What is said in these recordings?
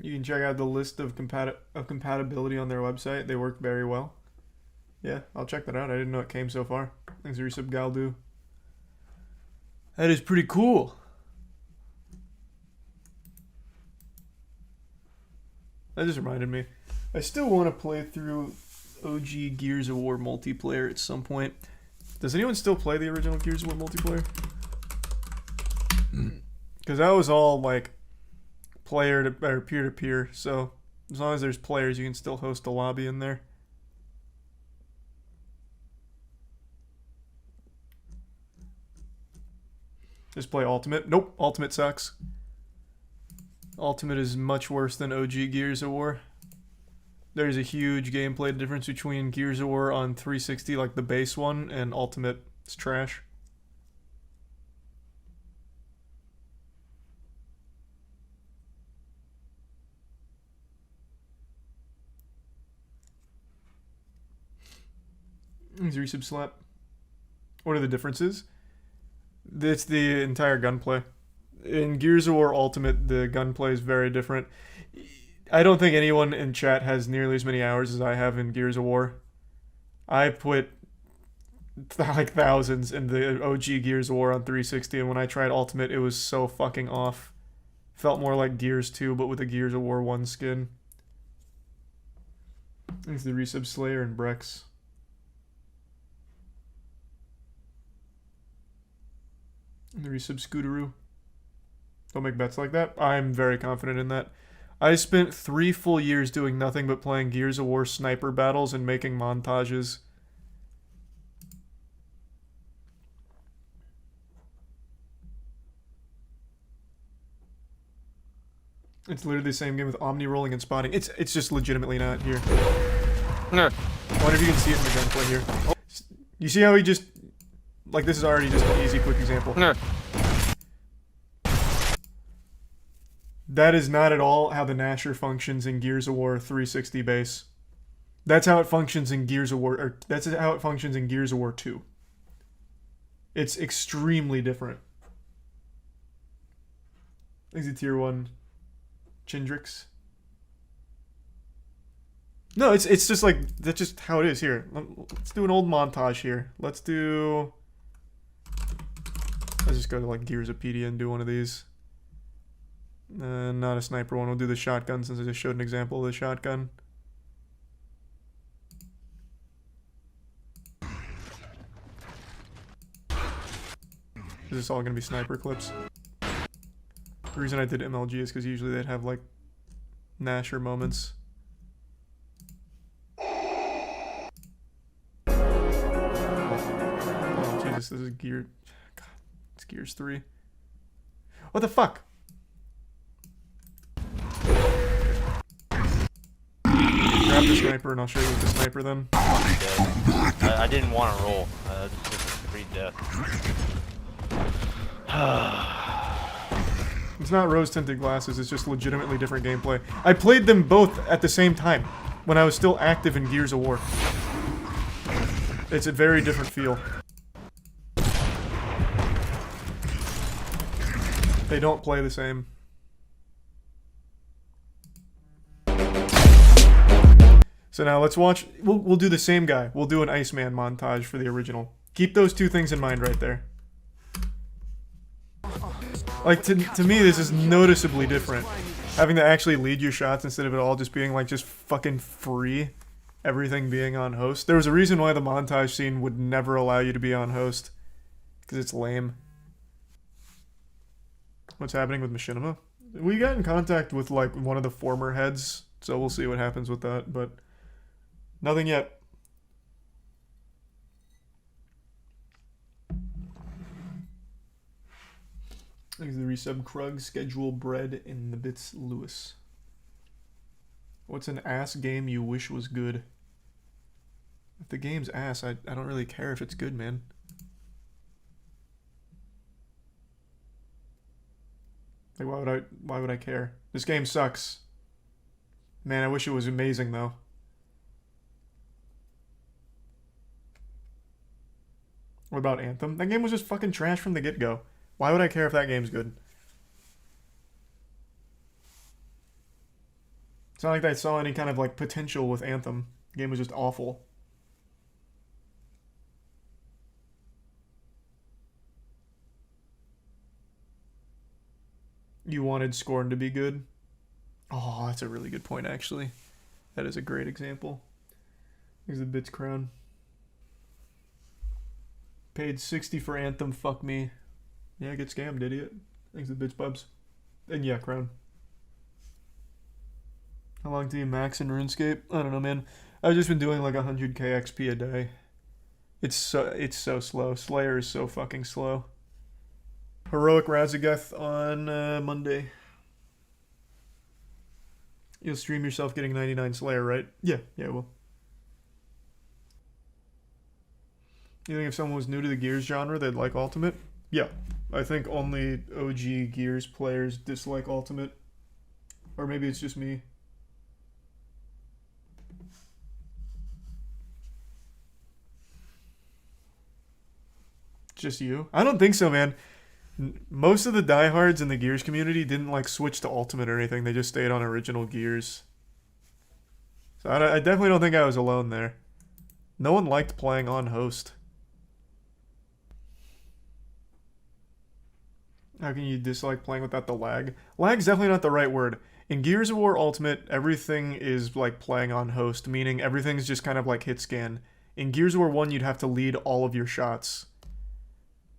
You can check out the list of compatibility on their website. They work very well. Yeah, I'll check that out. I didn't know it came so far. Thanks, Resub Galdu. That is pretty cool. That just reminded me. I still want to play through OG Gears of War multiplayer at some point. Does anyone still play the original Gears of War multiplayer? Because that was all like player to or peer to peer. So as long as there's players, you can still host a lobby in there. Just play Ultimate. Nope, Ultimate sucks. Ultimate is much worse than OG Gears of War. There's a huge gameplay difference between Gears of War on 360, like the base one, and Ultimate. It's trash. Is resub slap? What are the differences? It's the entire gunplay. In Gears of War Ultimate, the gunplay is very different. I don't think anyone in chat has nearly as many hours as I have in Gears of War. I put like thousands in the OG Gears of War on 360, and when I tried Ultimate, it was so fucking off. Felt more like Gears 2, but with a Gears of War 1 skin. It's the Resub Slayer and Brex. And the Resub Scooteroo. Don't make bets like that. I'm very confident in that. I spent 3 full years doing nothing but playing Gears of War sniper battles and making montages. It's literally the same game with Omni rolling and spotting. It's just legitimately not here. No. I wonder if you can see it in the gunplay here. You see how he just... Like, this is already just an easy, quick example. No. That is not at all how the Nasher functions in Gears of War 360 base. That's how it functions in Gears of War... Or that's how it functions in Gears of War 2. It's extremely different. Is it tier 1... Chindrix? No, it's just like, that's just how it is here. Let's do an old montage here. Let's just go to like Gearsopedia and do one of these. Not a sniper one. We'll do the shotgun since I just showed an example of the shotgun. This is all going to be sniper clips. The reason I did MLG is because usually they'd have like Nasher moments. Oh Jesus, this is Gear. God, it's Gears 3. What the fuck? Grab the sniper and I'll show you with the sniper then. I didn't want to roll. Just read death. It's not rose-tinted glasses, it's just legitimately different gameplay. I played them both at the same time, when I was still active in Gears of War. It's a very different feel. They don't play the same. So now let's watch, we'll do the same guy. We'll do an Iceman montage for the original. Keep those two things in mind right there. Like, to me, this is noticeably different. Having to actually lead your shots instead of it all just being, like, just fucking free. Everything being on host. There was a reason why the montage scene would never allow you to be on host. Because it's lame. What's happening with Machinima? We got in contact with, like, one of the former heads, so we'll see what happens with that, but... Nothing yet. There's the resub Krug, schedule bread in the bits Lewis. What's an ass game you wish was good? If the game's ass, I don't really care if it's good, man. Like, why would I care? This game sucks. Man, I wish it was amazing though. What about Anthem? That game was just fucking trash from the get-go. Why would I care if that game's good? It's not like I saw any kind of like potential with Anthem. The game was just awful. You wanted Scorn to be good? Oh, that's a really good point, actually. That is a great example. Here's the Bits Crown. Paid 60 for Anthem, fuck me. Yeah, get scammed, idiot. Thanks the Bits Bubs. And yeah, Crown. How long do you max in RuneScape? I don't know, man. I've just been doing like 100k XP a day. It's so slow. Slayer is so fucking slow. Heroic Razageth on Monday. You'll stream yourself getting 99 Slayer, right? Yeah, I will. You think if someone was new to the Gears genre, they'd like Ultimate? Yeah. I think only OG Gears players dislike Ultimate. Or maybe it's just me. Just you? I don't think so, man. Most of the diehards in the Gears community didn't like switch to Ultimate or anything. They just stayed on original Gears. So I definitely don't think I was alone there. No one liked playing on host. How can you dislike playing without the lag? Lag's definitely not the right word. In Gears of War Ultimate, everything is like playing on host, meaning everything's just kind of like hit scan. In Gears of War 1, you'd have to lead all of your shots.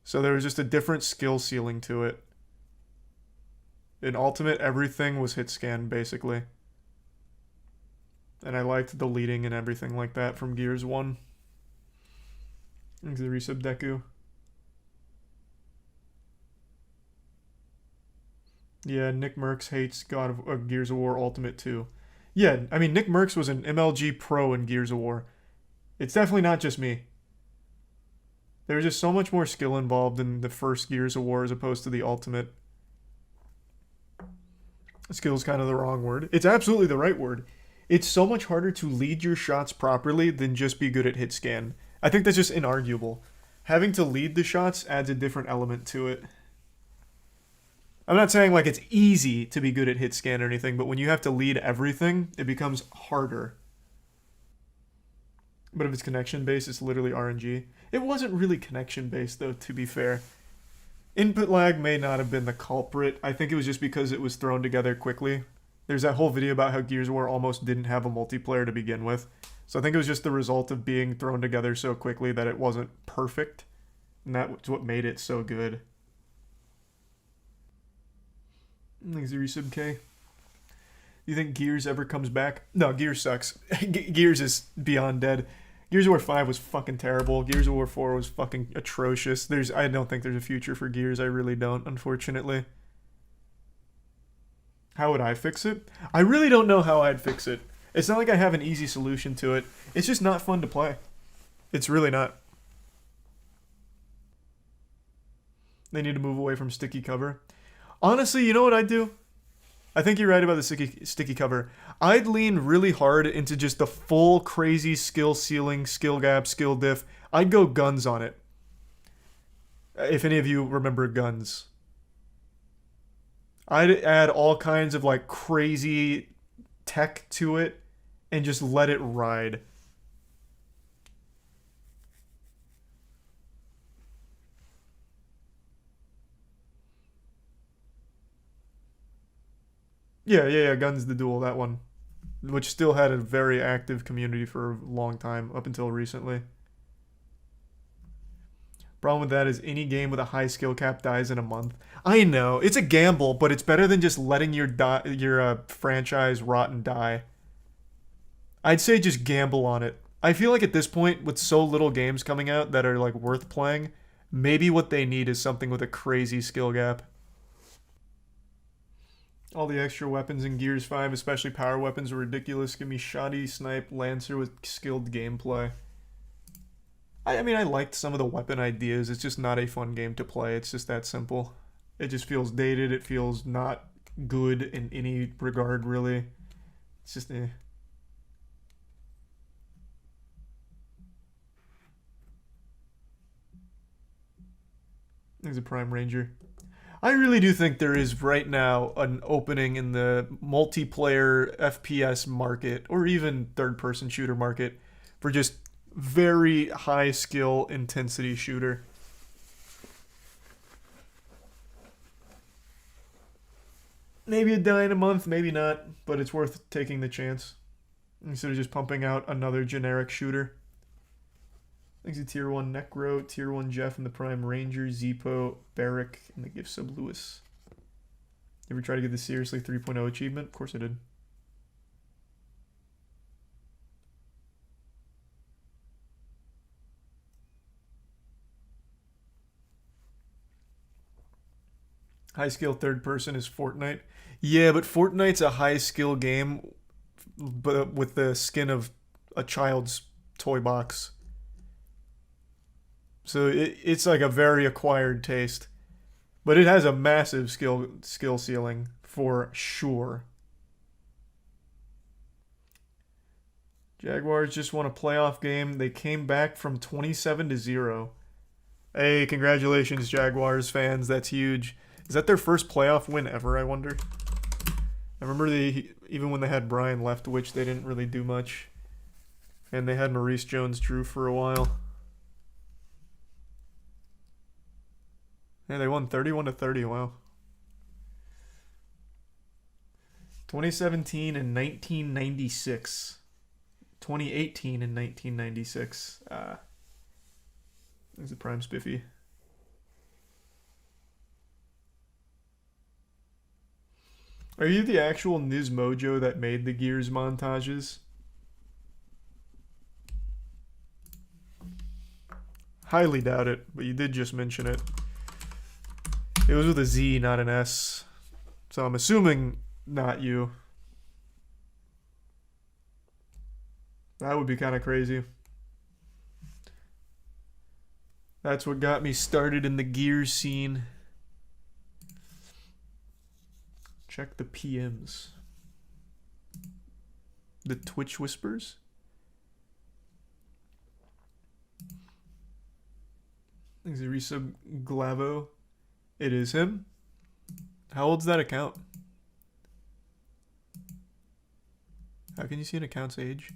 So there was just a different skill ceiling to it. In Ultimate, everything was hit scan, basically. And I liked the leading and everything like that from Gears 1. Thanks the resub Deku. Yeah, Nick Merckx hates Gears of War Ultimate too. Yeah, I mean, Nick Merckx was an MLG pro in Gears of War. It's definitely not just me. There was just so much more skill involved in the first Gears of War as opposed to the Ultimate. Skill's kind of the wrong word. It's absolutely the right word. It's so much harder to lead your shots properly than just be good at hit scan. I think that's just inarguable. Having to lead the shots adds a different element to it. I'm not saying like it's easy to be good at hit scan or anything, but when you have to lead everything, it becomes harder. But if it's connection based, it's literally RNG. It wasn't really connection based though, to be fair. Input lag may not have been the culprit. I think it was just because it was thrown together quickly. There's that whole video about how Gears of War almost didn't have a multiplayer to begin with. So I think it was just the result of being thrown together so quickly that it wasn't perfect. And that's what made it so good. Thanks, Resub K. Do you think Gears ever comes back? No, Gears sucks. Gears is beyond dead. Gears of War 5 was fucking terrible. Gears of War 4 was fucking atrocious. I don't think there's a future for Gears. I really don't, unfortunately. How would I fix it? I really don't know how I'd fix it. It's not like I have an easy solution to it. It's just not fun to play. It's really not. They need to move away from sticky cover. Honestly, you know what I'd do? I think you're right about the sticky cover. I'd lean really hard into just the full crazy skill ceiling, skill gap, skill diff. I'd go guns on it. If any of you remember guns. I'd add all kinds of like crazy tech to it and just let it ride. Yeah, Guns the Duel, that one. Which still had a very active community for a long time, up until recently. Problem with that is any game with a high skill cap dies in a month. I know, it's a gamble, but it's better than just letting your franchise rot and die. I'd say just gamble on it. I feel like at this point, with so little games coming out that are like worth playing, maybe what they need is something with a crazy skill gap. All the extra weapons in Gears 5, especially power weapons, were ridiculous. Give me shoddy snipe Lancer with skilled gameplay. I mean, I liked some of the weapon ideas. It's just not a fun game to play. It's just that simple. It just feels dated. It feels not good in any regard, really. It's just eh. There's a Prime Ranger. I really do think there is right now an opening in the multiplayer FPS market or even third person shooter market for just very high skill intensity shooter. Maybe a die in a month, maybe not, but it's worth taking the chance instead of just pumping out another generic shooter. Thanks to Tier 1 Necro, Tier 1 Jeff, and the Prime Ranger, Zepo, Barrick, and the Gift Sub Lewis. You ever try to get the Seriously 3.0 achievement? Of course I did. High skill third person is Fortnite. Yeah, but Fortnite's a high skill game, but with the skin of a child's toy box. So it's like a very acquired taste, but it has a massive skill ceiling for sure. Jaguars just won a playoff game. They came back from 27-0. Hey, congratulations, Jaguars fans. That's huge. Is that their first playoff win ever, I wonder? I remember even when they had Brian Leftwich, they didn't really do much. And they had Maurice Jones-Drew for a while. Yeah, they won 31-30. Wow. 2017 and 1996. 2018 and 1996. There's a prime spiffy. Are you the actual Nizmojo that made the Gears montages? Highly doubt it, but you did just mention it. It was with a Z, not an S. So I'm assuming not you. That would be kind of crazy. That's what got me started in the Gears scene. Check the PMs. The Twitch Whispers? Is it Resub Glavo? It is him. How old's that account? How can you see an account's age?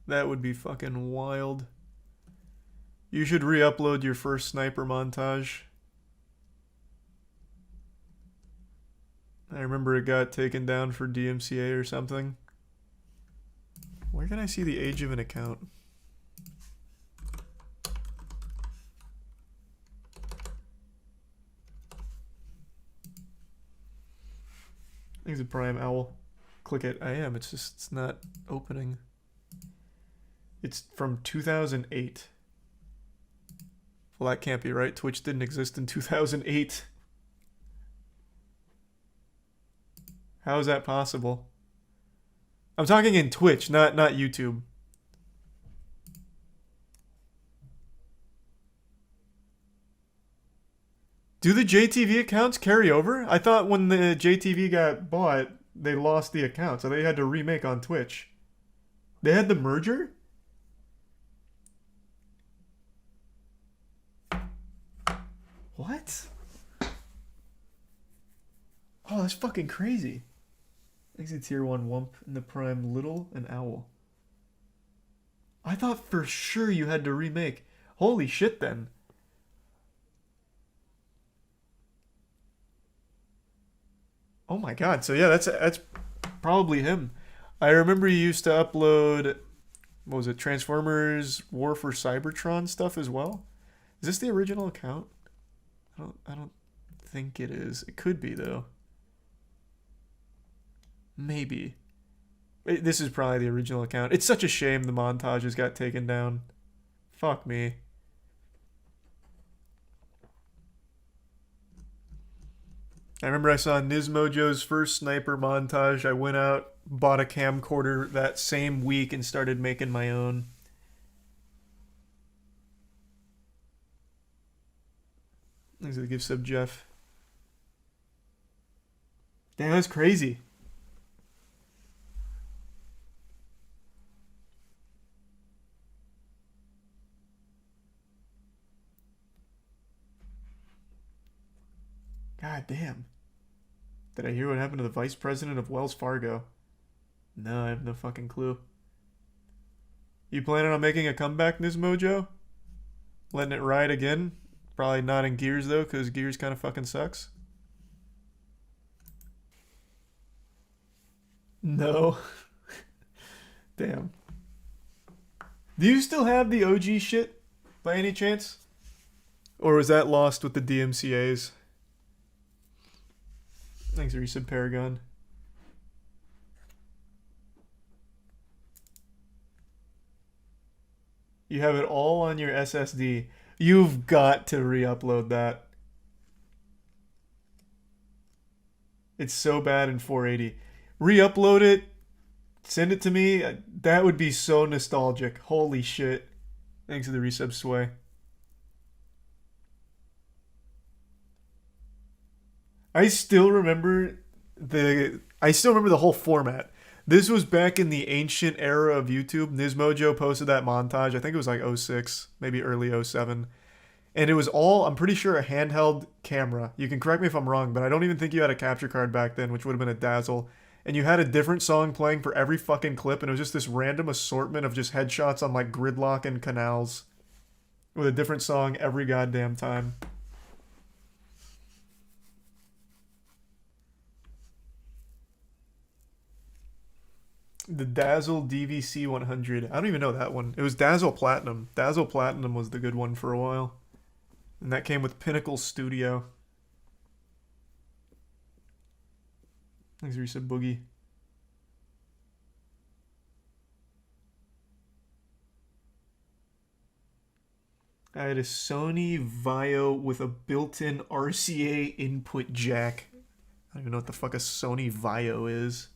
That would be fucking wild. You should re-upload your first sniper montage. I remember it got taken down for DMCA or something. Where can I see the age of an account? I think it's a Prime Owl. Click it. I am. It's not opening. It's from 2008. Well, that can't be right. Twitch didn't exist in 2008. How is that possible? I'm talking in Twitch, not YouTube. Do the JTV accounts carry over? I thought when the JTV got bought, they lost the account, so they had to remake on Twitch. They had the merger? What? Oh, that's fucking crazy. Thanks to Tier 1 Wump and the Prime Little and Owl. I thought for sure you had to remake. Holy shit then. Oh my god, so yeah, that's probably him. I remember you used to upload, what was it, Transformers War for Cybertron stuff as well? Is this the original account? I don't think it is. It could be though. Maybe. This is probably the original account. It's such a shame the montages got taken down. Fuck me. I remember I saw Nizmojo's first sniper montage. I went out, bought a camcorder that same week, and started making my own. Thanks for the gift sub, Jeff. Damn, that's crazy. God damn. Did I hear what happened to the vice president of Wells Fargo? No, I have no fucking clue. You planning on making a comeback, Nizmojo? Letting it ride again? Probably not in Gears, though, because Gears kind of fucking sucks. No. Damn. Do you still have the OG shit, by any chance? Or was that lost with the DMCAs? Thanks, Resub Paragon. You have it all on your SSD. You've got to re-upload that. It's so bad in 480. Re-upload it. Send it to me. That would be so nostalgic. Holy shit. Thanks for the resub, Sway. I still remember the whole format. This was back in the ancient era of YouTube. Nizmojo posted that montage. I think it was like 06, maybe early 07. And it was all, I'm pretty sure, a handheld camera. You can correct me if I'm wrong, but I don't even think you had a capture card back then, which would have been a Dazzle. And you had a different song playing for every fucking clip, and it was just this random assortment of just headshots on like gridlock and canals with a different song every goddamn time. The Dazzle DVC 100. I don't even know that one. It was Dazzle Platinum. Dazzle Platinum was the good one for a while. And that came with Pinnacle Studio. Thanks, Risa Boogie. I had a Sony Vaio with a built-in RCA input jack. I don't even know what the fuck a Sony Vaio is.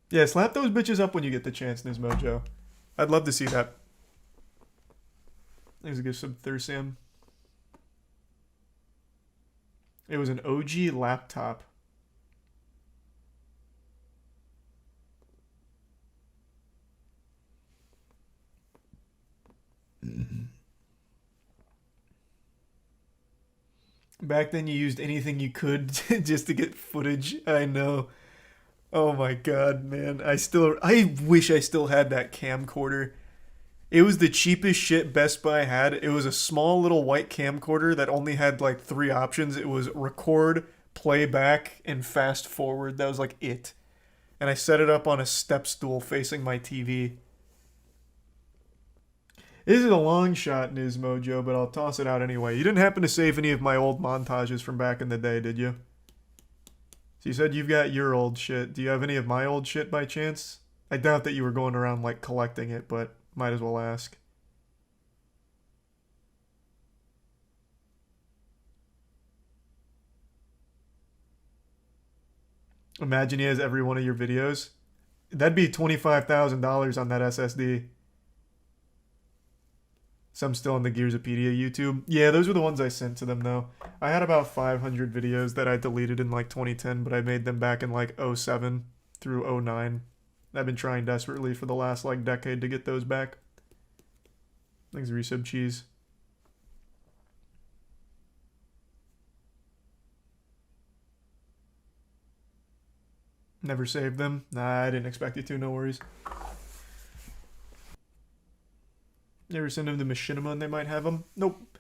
Yeah, slap those bitches up when you get the chance, Nizmojo. I'd love to see that. There's a good sub Thursam. It was an OG laptop. Back then you used anything you could just to get footage. I know. Oh my god, man. I wish I still had that camcorder. It was the cheapest shit Best Buy had. It was a small little white camcorder that only had like 3 options. It was record, playback, and fast forward. That was like it. And I set it up on a step stool facing my TV. This is a long shot, Nizmojo, but I'll toss it out anyway. You didn't happen to save any of my old montages from back in the day, did you? So you said you've got your old shit. Do you have any of my old shit by chance? I doubt that you were going around like collecting it, but might as well ask. Imagine he has every one of your videos. That'd be $25,000 on that SSD. Some still on the Gearsopedia YouTube. Yeah, those were the ones I sent to them, though. I had about 500 videos that I deleted in, like, 2010, but I made them back in, like, 07 through 09. I've been trying desperately for the last, like, decade to get those back. Thanks, Resub Cheese. Never saved them? Nah, I didn't expect you to, no worries. Never send them to Machinima and they might have them? Nope.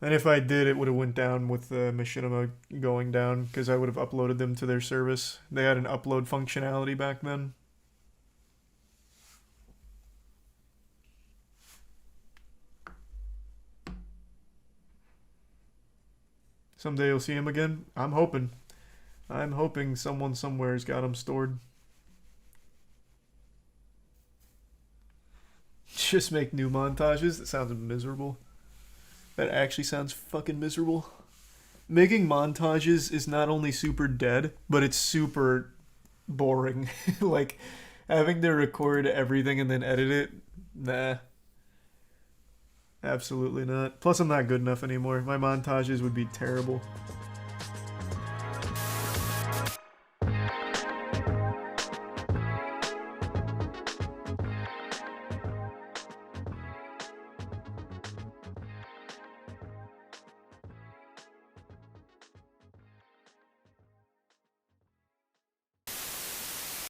And if I did, it would have went down with Machinima going down because I would have uploaded them to their service. They had an upload functionality back then. Someday you'll see him again? I'm hoping. I'm hoping someone somewhere's got him stored. Just make new montages? That sounds miserable. That actually sounds fucking miserable. Making montages is not only super dead, but it's super boring. Like, having to record everything and then edit it? Nah. Absolutely not. Plus, I'm not good enough anymore. My montages would be terrible.